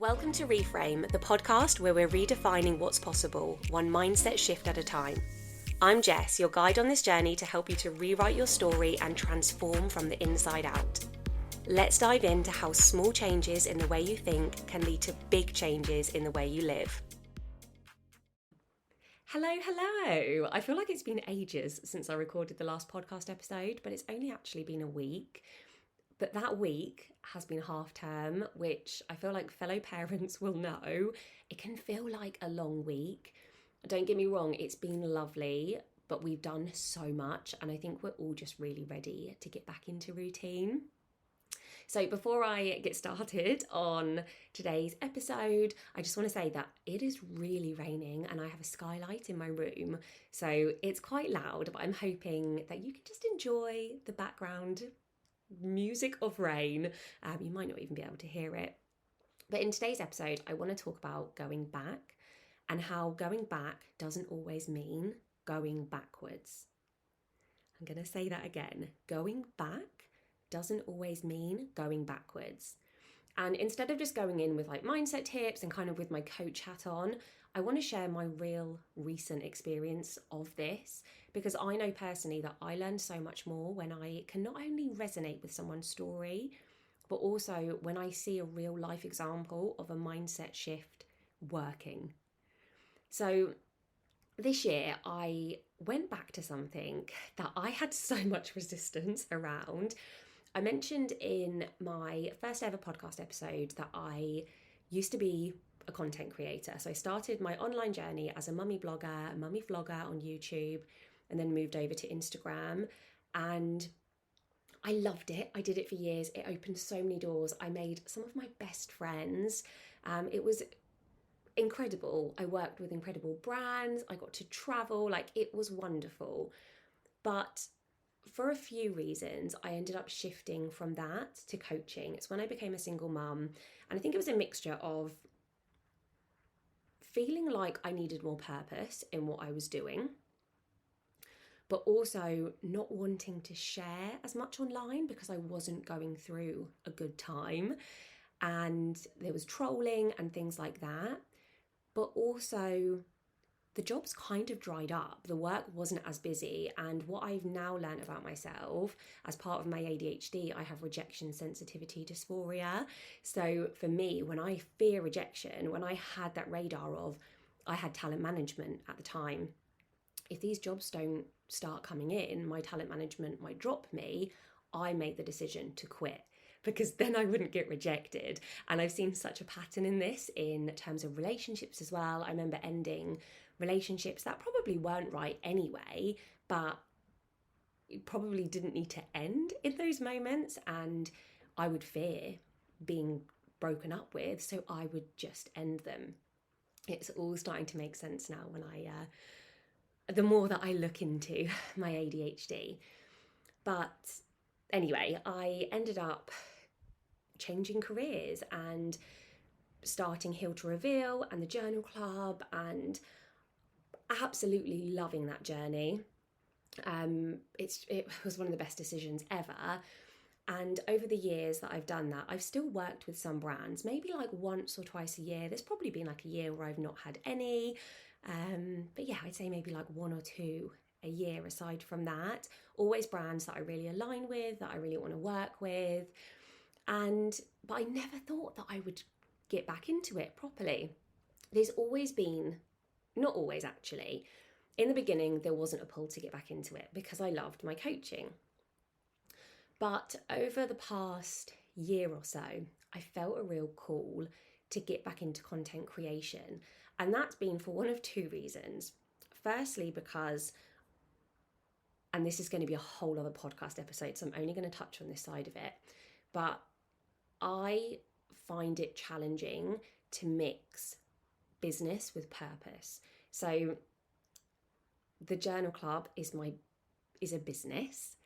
Welcome to Reframe, the podcast where we're redefining what's possible, one mindset shift at a time. I'm Jess, your guide on this journey to help you to rewrite your story and transform from the inside out. Let's dive into how small changes in the way you think can lead to big changes in the way you live. Hello. I feel like it's been ages since I recorded the last podcast episode, but it's only actually been a week. But that week has been half term, which I feel like fellow parents will know. It can feel like a long week. Don't get me wrong, it's been lovely, but we've done so much and I think we're all just really ready to get back into routine. So before I get started on today's episode, I just want to say that it is really raining and I have a skylight in my room. So it's quite loud, but I'm hoping that you can just enjoy the background music of rain. You might not even be able to hear it. But in today's episode, I want to talk about going back and how going back doesn't always mean going backwards. I'm going to say that again. Going back doesn't always mean going backwards. And instead of just going in with like mindset tips and kind of with my coach hat on, I want to share my real recent experience of this, because I know personally that I learned so much more when I can not only resonate with someone's story, but also when I see a real life example of a mindset shift working. So this year I went back to something that I had so much resistance around. I mentioned in my first ever podcast episode that I used to be a content creator. So I started my online journey as a mummy blogger, a mummy vlogger on YouTube, and then moved over to Instagram. And I loved it. I did it for years. It opened so many doors. I made some of my best friends. It was incredible. I worked with incredible brands. I got to travel. Like, it was wonderful. But for a few reasons, I ended up shifting from that to coaching. It's when I became a single mum. And I think it was a mixture of feeling like I needed more purpose in what I was doing, but also not wanting to share as much online because I wasn't going through a good time. And there was trolling and things like that. But also the jobs kind of dried up. The work wasn't as busy. And what I've now learned about myself as part of my ADHD, I have rejection sensitivity dysphoria. So for me, when I fear rejection, when I had that radar of, I had talent management at the time. If these jobs don't start coming in, my talent management might drop me. I made the decision to quit, because then I wouldn't get rejected. And I've seen such a pattern in this in terms of relationships as well. I remember ending relationships that probably weren't right anyway, but it probably didn't need to end in those moments. And I would fear being broken up with, so I would just end them. It's all starting to make sense now when the more that I look into my ADHD. But anyway, I ended up changing careers and starting Heal to Reveal and the Journal Club, and absolutely loving that journey. It was one of the best decisions ever. And over the years that I've done that, I've still worked with some brands, maybe like once or twice a year. There's probably been like a year where I've not had any. But yeah, I'd say maybe like one or two a year aside from that. Always brands that I really align with, that I really want to work with. But I never thought that I would get back into it properly. There's always been, not always actually, in the beginning there wasn't a pull to get back into it because I loved my coaching. But over the past year or so, I felt a real call to get back into content creation. And that's been for one of two reasons. Firstly, because, and this is going to be a whole other podcast episode, so I'm only going to touch on this side of it, but I find it challenging to mix business with purpose. So the Journal Club is a business,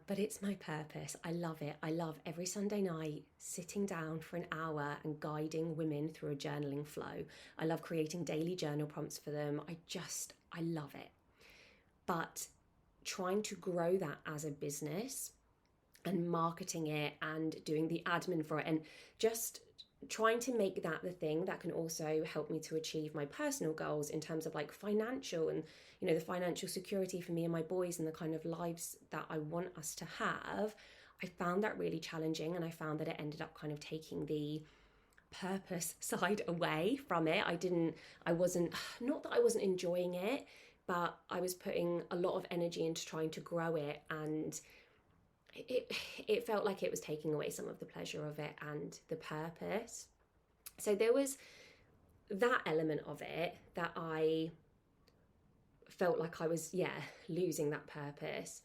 but it's my purpose. I love it. I love every Sunday night sitting down for an hour and guiding women through a journaling flow. I love creating daily journal prompts for them. I love it. But trying to grow that as a business and marketing it and doing the admin for it and just trying to make that the thing that can also help me to achieve my personal goals in terms of like financial and, you know, the financial security for me and my boys and the kind of lives that I want us to have, I found that really challenging, and I found that it ended up kind of taking the purpose side away from it. I wasn't, not that I wasn't enjoying it, but I was putting a lot of energy into trying to grow it, and it felt like it was taking away some of the pleasure of it and the purpose. So there was that element of it that I felt like I was, losing that purpose.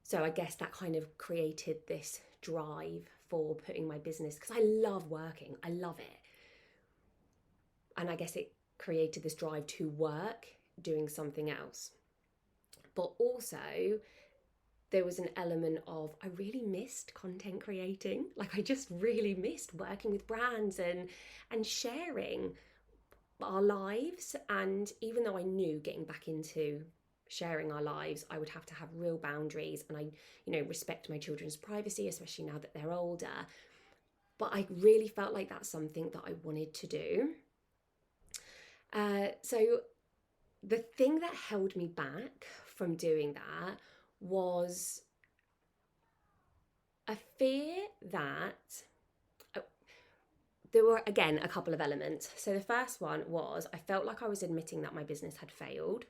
So I guess that kind of created this drive for putting my business, because I love working, I love it. And I guess it created this drive to work doing something else. But also, there was an element of, I really missed content creating. Like, I just really missed working with brands and sharing our lives. And even though I knew getting back into sharing our lives, I would have to have real boundaries, and I, respect my children's privacy, especially now that they're older. But I really felt like that's something that I wanted to do. So the thing that held me back from doing that was a fear that there were, again, a couple of elements. So the first one was I felt like I was admitting that my business had failed,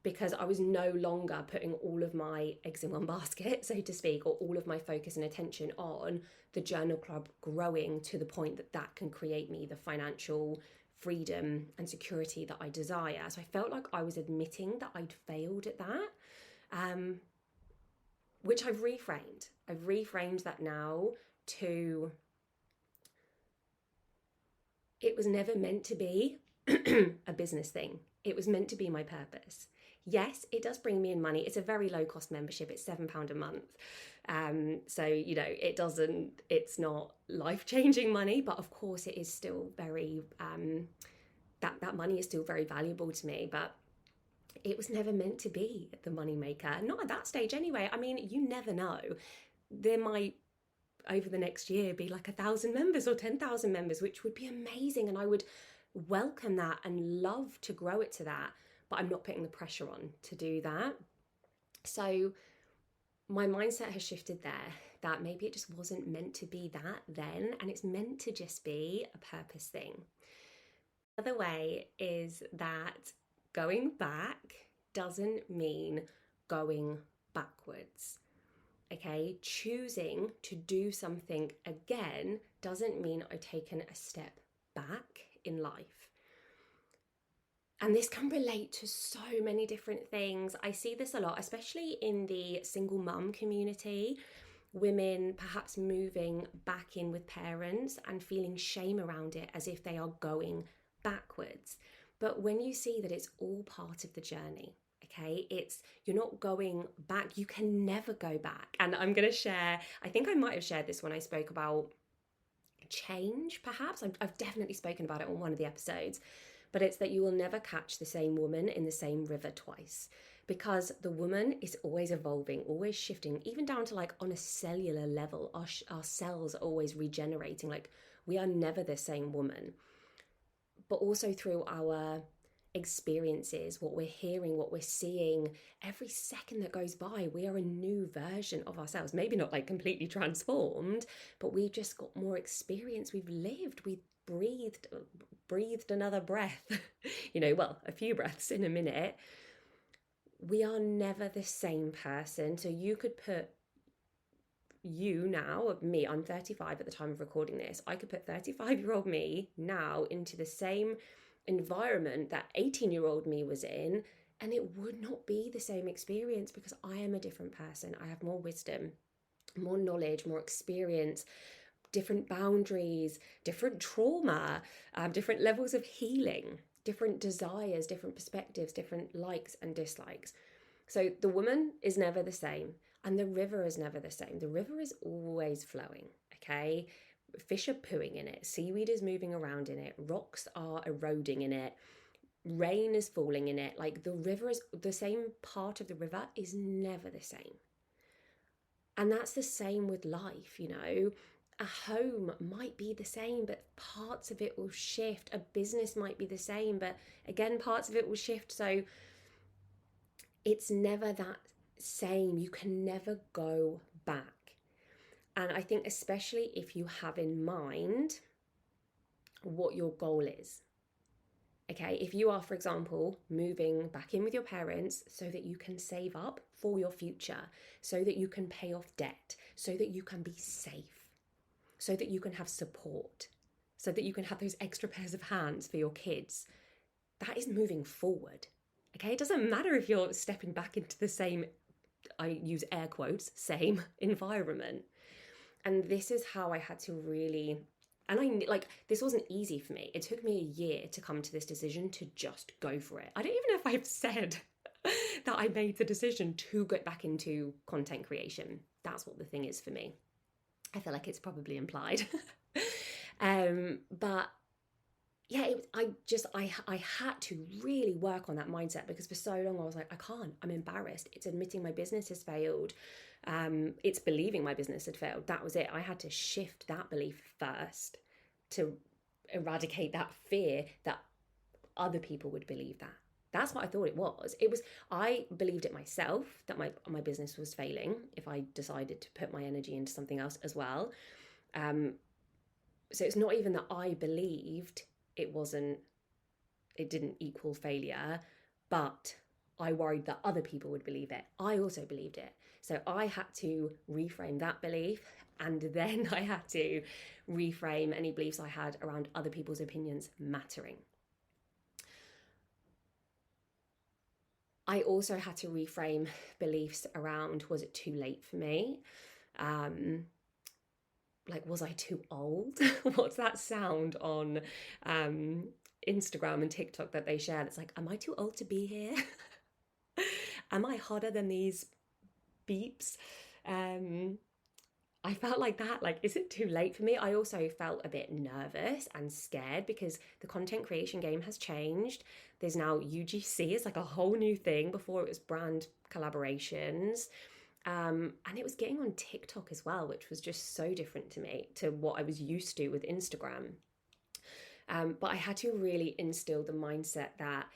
because I was no longer putting all of my eggs in one basket, so to speak, or all of my focus and attention on the journal club growing to the point that that can create me the financial freedom and security that I desire. So I felt like I was admitting that I'd failed at that, which I've reframed. I've reframed that now to, it was never meant to be a business thing. It was meant to be my purpose. Yes, it does bring me in money. It's a very low cost membership. It's £7 a month. So, it's not life-changing money, but of course it is still very, that money is still very valuable to me, but it was never meant to be the money maker. Not at that stage anyway. I mean, you never know. There might, over the next year, be like 1,000 members or 10,000 members, which would be amazing. And I would welcome that and love to grow it to that. But I'm not putting the pressure on to do that. So my mindset has shifted there, that maybe it just wasn't meant to be that then, and it's meant to just be a purpose thing. Another way is that going back doesn't mean going backwards. Okay, choosing to do something again doesn't mean I've taken a step back in life. And this can relate to so many different things. I see this a lot, especially in the single mum community. Women perhaps moving back in with parents and feeling shame around it, as if they are going backwards. But when you see that it's all part of the journey, okay, you're not going back. You can never go back. And I'm going to share, I think I might have shared this when I spoke about change, perhaps. I've definitely spoken about it on one of the episodes. But it's that you will never catch the same woman in the same river twice, because the woman is always evolving, always shifting, even down to like on a cellular level, our cells are always regenerating. Like, we are never the same woman. But also through our experiences, what we're hearing, what we're seeing, every second that goes by, we are a new version of ourselves. Maybe not like completely transformed, but we've just got more experience. We've lived, we've breathed another breath, a few breaths in a minute. We are never the same person. So you could put you now, me, I'm 35 at the time of recording this. I could put 35-year-old me now into the same environment that 18-year-old me was in, and it would not be the same experience, because I am a different person. I have more wisdom, more knowledge, more experience, different boundaries, different trauma, different levels of healing, different desires, different perspectives, different likes and dislikes. So the woman is never the same, and the river is never the same. The river is always flowing, okay? Fish are pooing in it, seaweed is moving around in it, rocks are eroding in it, rain is falling in it. Like, the river is, the same part of the river is never the same. And that's the same with life, a home might be the same, but parts of it will shift. A business might be the same, but again, parts of it will shift. So it's never that same. You can never go back. And I think, especially if you have in mind what your goal is. Okay, if you are, for example, moving back in with your parents so that you can save up for your future, so that you can pay off debt, so that you can be safe, so that you can have support, so that you can have those extra pairs of hands for your kids, that is moving forward. Okay, it doesn't matter if you're stepping back into the same, I use air quotes, same environment. And this is how I had to really, and this wasn't easy for me. It took me a year to come to this decision to just go for it. I don't even know if I've said that I made the decision to get back into content creation. That's what the thing is for me. I feel like it's probably implied. But yeah, I had to really work on that mindset, because for so long I was like, I can't, I'm embarrassed. It's admitting my business has failed. It's believing my business had failed. That was it. I had to shift that belief first to eradicate that fear that other people would believe that. That's what I thought it was. I believed it myself, that my business was failing if I decided to put my energy into something else as well. So it's not even that I believed it didn't equal failure, but I worried that other people would believe it. I also believed it. So I had to reframe that belief, and then I had to reframe any beliefs I had around other people's opinions mattering. I also had to reframe beliefs around, was it too late for me? Was I too old? What's that sound on Instagram and TikTok that they share? It's like, am I too old to be here? Am I hotter than these beeps? I felt like that. Like, is it too late for me? I also felt a bit nervous and scared because the content creation game has changed. There's now UGC, it's like a whole new thing. Before it was brand collaborations. And it was getting on TikTok as well, which was just so different to me, to what I was used to with Instagram. But I had to really instill the mindset that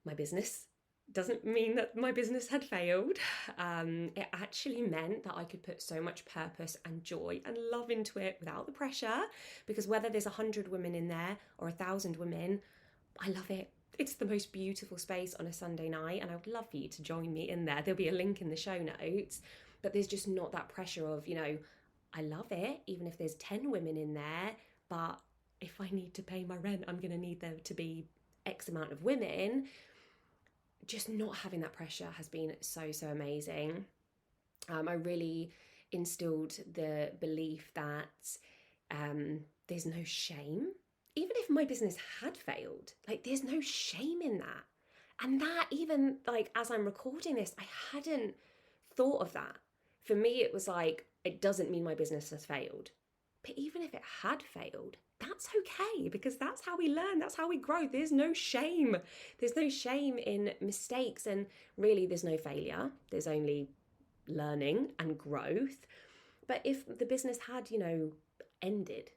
my business doesn't mean that my business had failed. It actually meant that I could put so much purpose and joy and love into it without the pressure, because whether there's 100 women in there or 1,000 women, I love it. It's the most beautiful space on a Sunday night, and I would love for you to join me in there. There'll be a link in the show notes, but there's just not that pressure of, I love it, even if there's 10 women in there, but if I need to pay my rent, I'm going to need there to be X amount of women. Just not having that pressure has been so, so amazing. I really instilled the belief that there's no shame. Even if my business had failed, there's no shame in that. And that, even as I'm recording this, I hadn't thought of that. For me, it was it doesn't mean my business has failed. But even if it had failed, that's okay, because that's how we learn, that's how we grow. There's no shame. There's no shame in mistakes, and really there's no failure. There's only learning and growth. But if the business had, ended,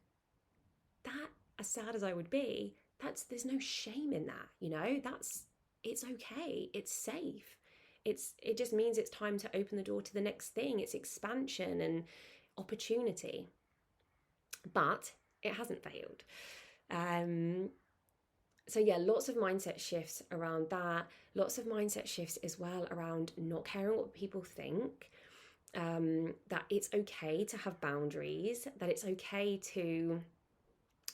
that, as sad as I would be, there's no shame in that, it's okay. It's safe. It just means it's time to open the door to the next thing. It's expansion and opportunity. But it hasn't failed. So yeah, lots of mindset shifts around that. Lots of mindset shifts as well around not caring what people think. That it's okay to have boundaries. That it's okay to...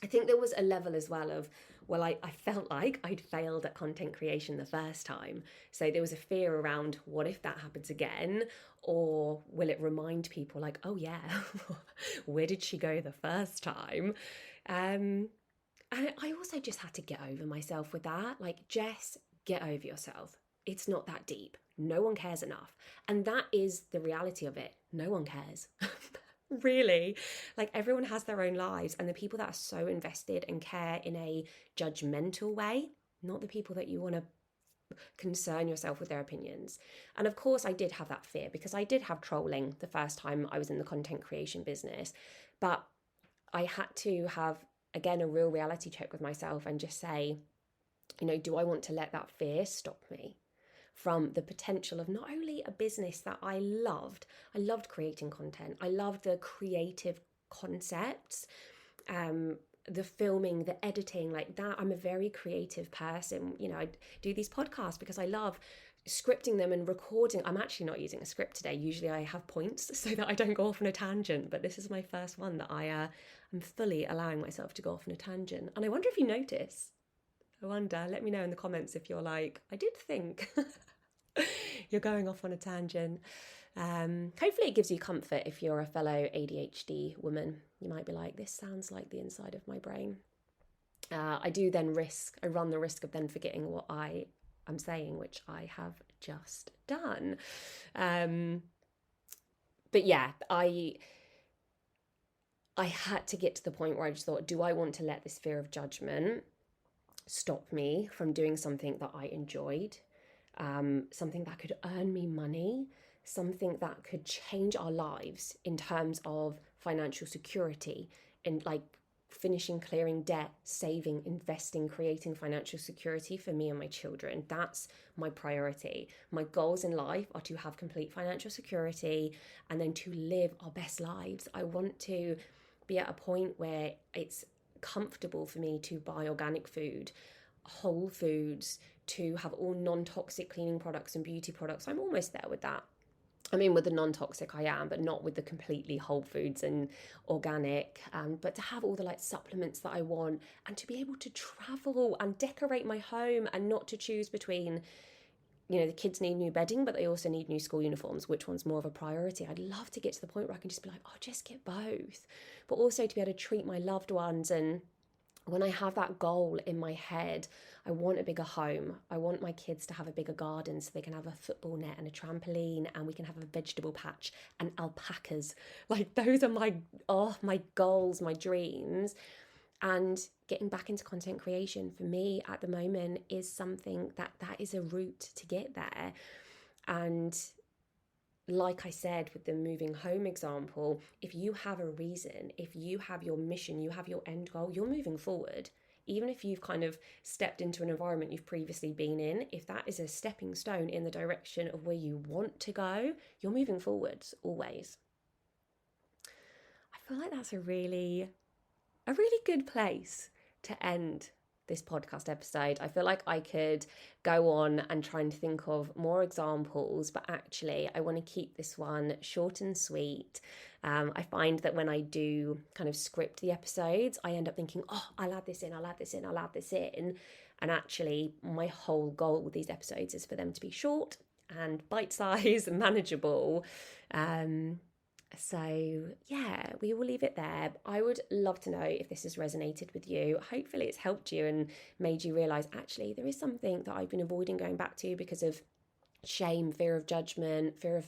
I think there was a level as well of, well, I felt like I'd failed at content creation the first time. So there was a fear around, what if that happens again? Or will it remind people oh yeah, where did she go the first time? And I also just had to get over myself with that. Jess, get over yourself. It's not that deep. No one cares enough. And that is the reality of it. No one cares. Really, everyone has their own lives, and the people that are so invested and care in a judgmental way, not the people that you want to concern yourself with their opinions. And of course I did have that fear, because I did have trolling the first time I was in the content creation business, But I had to have, again, a real reality check with myself and just say, do I want to let that fear stop me from the potential of not only a business that I loved creating content, I loved the creative concepts, the filming, the editing, like that. I'm a very creative person. I do these podcasts because I love scripting them and recording. I'm actually not using a script today. Usually I have points so that I don't go off on a tangent, but this is my first one that I'm fully allowing myself to go off on a tangent. And I wonder if you notice. I wonder, let me know in the comments if you're like, I did think you're going off on a tangent. Hopefully it gives you comfort if you're a fellow ADHD woman. You might be like, this sounds like the inside of my brain. I run the risk of then forgetting what I am saying, which I have just done. But yeah, I had to get to the point where I just thought, do I want to let this fear of judgment stop me from doing something that I enjoyed, something that could earn me money, something that could change our lives in terms of financial security, and like finishing clearing debt, saving, investing, creating financial security for me and my children. That's my priority. My goals in life are to have complete financial security and then to live our best lives. I want to be at a point where it's comfortable for me to buy organic food, whole foods, to have all non-toxic cleaning products and beauty products. I'm almost there with that. I mean, with the non-toxic I am, but not with the completely whole foods and organic. But to have all the supplements that I want, and to be able to travel and decorate my home, and not to choose between, the kids need new bedding, but they also need new school uniforms. Which one's more of a priority? I'd love to get to the point where I can just be like, oh, just get both. But also to be able to treat my loved ones. And when I have that goal in my head, I want a bigger home. I want my kids to have a bigger garden so they can have a football net and a trampoline, and we can have a vegetable patch and alpacas. Like, those are my goals, my dreams. And getting back into content creation for me at the moment is something that is a route to get there. And like I said, with the moving home example, if you have a reason, if you have your mission, you have your end goal, you're moving forward. Even if you've kind of stepped into an environment you've previously been in, if that is a stepping stone in the direction of where you want to go, you're moving forwards always. I feel like that's a really good place to end this podcast episode. I feel like I could go on and try and think of more examples, but actually I want to keep this one short and sweet. I find that when I do kind of script the episodes, I end up thinking, oh, I'll add this in. And actually my whole goal with these episodes is for them to be short and bite-sized and manageable. So yeah, we will leave it there. I would love to know if this has resonated with you. Hopefully it's helped you and made you realise, actually, there is something that I've been avoiding going back to because of shame, fear of judgment, fear of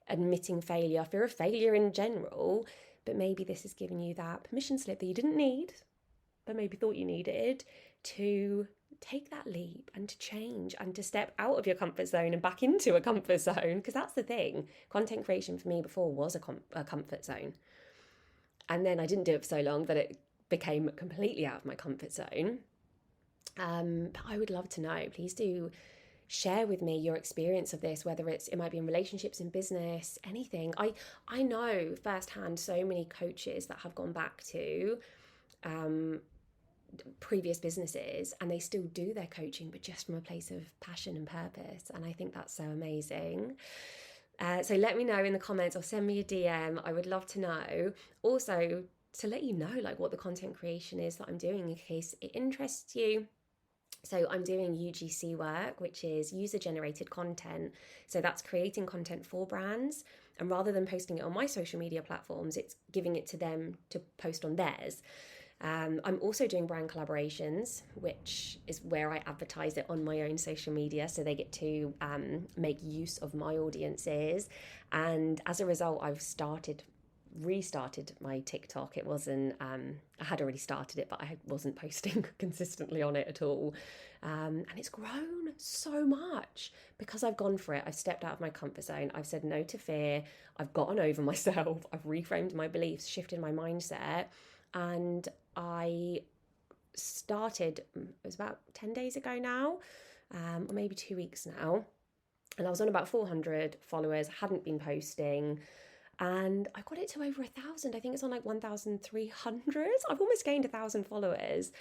admitting failure, fear of failure in general. But maybe this has given you that permission slip that you didn't need, but maybe thought you needed, to take that leap and to change and to step out of your comfort zone and back into a comfort zone. Because that's the thing. Content creation for me before was a comfort zone. And then I didn't do it for so long that it became completely out of my comfort zone. But I would love to know. Please do share with me your experience of this, whether it might be in relationships, in business, anything. I know firsthand so many coaches that have gone back to previous businesses and they still do their coaching, but just from a place of passion and purpose. And I think that's so amazing. So let me know in the comments or send me a DM. I would love to know. Also, to let you know what the content creation is that I'm doing in case it interests you. So I'm doing UGC work, which is user-generated content. So that's creating content for brands. And rather than posting it on my social media platforms, it's giving it to them to post on theirs. I'm also doing brand collaborations, which is where I advertise it on my own social media, so they get to make use of my audiences. And as a result, I've restarted my TikTok. It wasn't, I had already started it, but I wasn't posting consistently on it at all. And it's grown so much because I've gone for it. I've stepped out of my comfort zone. I've said no to fear. I've gotten over myself. I've reframed my beliefs, shifted my mindset. And I started, it was about 10 days ago now, or maybe 2 weeks now. And I was on about 400 followers, hadn't been posting. And I got it to over 1,000. I think it's on like 1,300. I've almost gained 1,000 followers.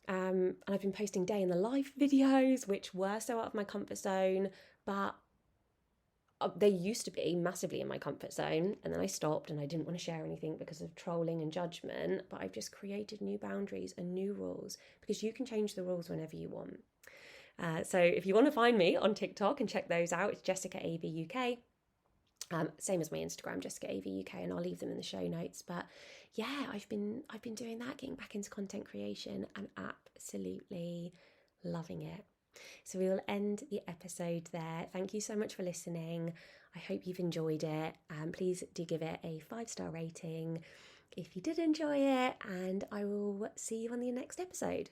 And I've been posting day in the life videos, which were so out of my comfort zone, but they used to be massively in my comfort zone. And then I stopped and I didn't want to share anything because of trolling and judgment. But I've just created new boundaries and new rules because you can change the rules whenever you want. So if you want to find me on TikTok and check those out, it's Jessica AV UK. Same as my Instagram, Jessica AV UK, and I'll leave them in the show notes. But yeah, I've been doing that, getting back into content creation and absolutely loving it. So we will end the episode there. Thank you so much for listening. I hope you've enjoyed it. Please do give it a 5-star rating if you did enjoy it, and I will see you on the next episode.